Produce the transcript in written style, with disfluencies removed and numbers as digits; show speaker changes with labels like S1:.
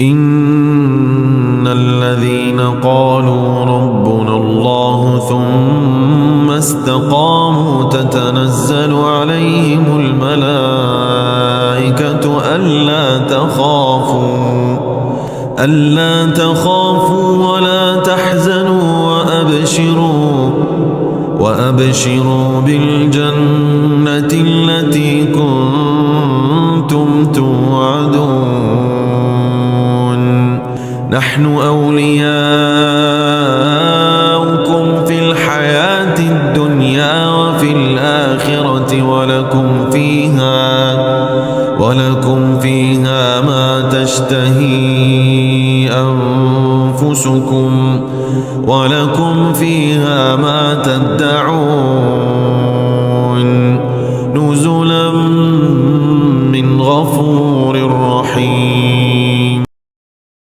S1: إن الذين قالوا ربنا الله ثم استقاموا تتنزل عليهم الملائكة ألا تخافوا ولا تحزنوا وأبشروا بالجنة التي كنتم توعدون نحن أولياؤكم في الحياة الدنيا وفي الآخرة ولكم فيها ما تشتهي أنفسكم ولكم فيها ما تدعون